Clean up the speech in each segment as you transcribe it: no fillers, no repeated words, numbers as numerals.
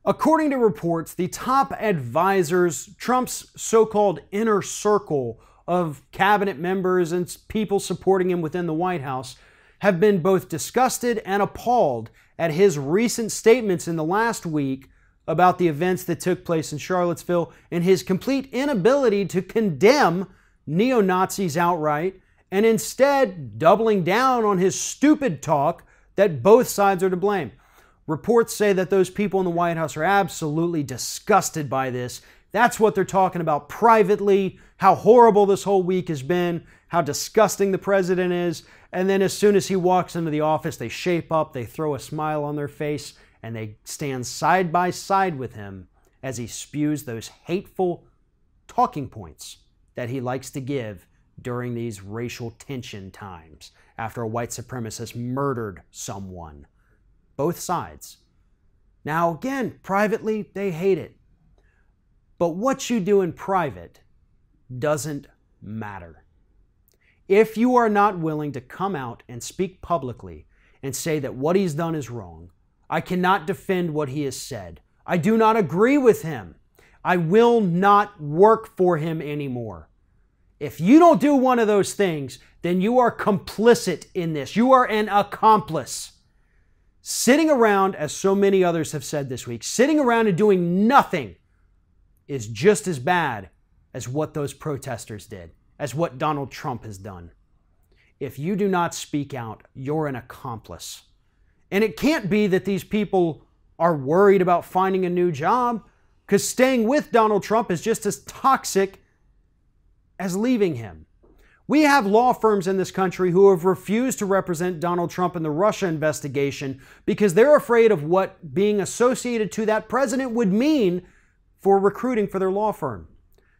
According to reports, the top advisors, Trump's so-called inner circle of cabinet members and people supporting him within the White House, have been both disgusted and appalled at his recent statements in the last week about the events that took place in Charlottesville and his complete inability to condemn neo-Nazis outright, and instead doubling down on his stupid talk that both sides are to blame. Reports say that those people in the White House are absolutely disgusted by this. That's what they're talking about privately, how horrible this whole week has been, how disgusting the president is. And then as soon as he walks into the office, they shape up, they throw a smile on their face, and they stand side by side with him as he spews those hateful talking points that he likes to give during these racial tension times after a white supremacist murdered someone. Both sides. Now, again, privately, they hate it. But what you do in private doesn't matter. If you are not willing to come out and speak publicly and say that what he's done is wrong, I cannot defend what he has said. I do not agree with him. I will not work for him anymore. If you don't do one of those things, then you are complicit in this. You are an accomplice. Sitting around, as so many others have said this week, sitting around and doing nothing is just as bad as what those protesters did, as what Donald Trump has done. If you do not speak out, you're an accomplice. And it can't be that these people are worried about finding a new job, because staying with Donald Trump is just as toxic as leaving him. We have law firms in this country who have refused to represent Donald Trump in the Russia investigation because they're afraid of what being associated to that president would mean for recruiting for their law firm.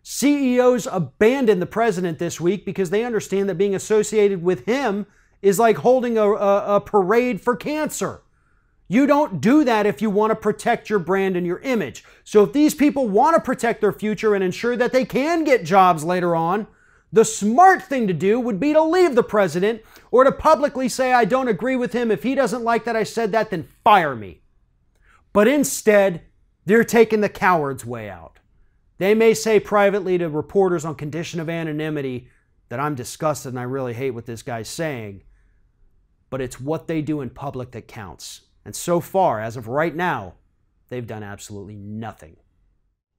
CEOs abandoned the president this week because they understand that being associated with him is like holding a parade for cancer. You don't do that if you want to protect your brand and your image. So if these people want to protect their future and ensure that they can get jobs later on, the smart thing to do would be to leave the president or to publicly say, I don't agree with him. If he doesn't like that I said that, then fire me. But instead, they're taking the coward's way out. They may say privately to reporters on condition of anonymity that I'm disgusted and I really hate what this guy's saying, but it's what they do in public that counts. And so far, as of right now, they've done absolutely nothing.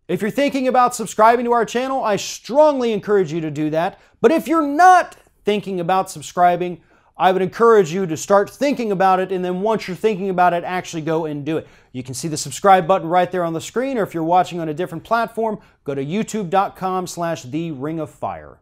If you're thinking about subscribing to our channel, I strongly encourage you to do that. But if you're not thinking about subscribing, I would encourage you to start thinking about it, and then once you're thinking about it, actually go and do it. You can see the subscribe button right there on the screen, or if you're watching on a different platform, go to youtube.com/theringofFire.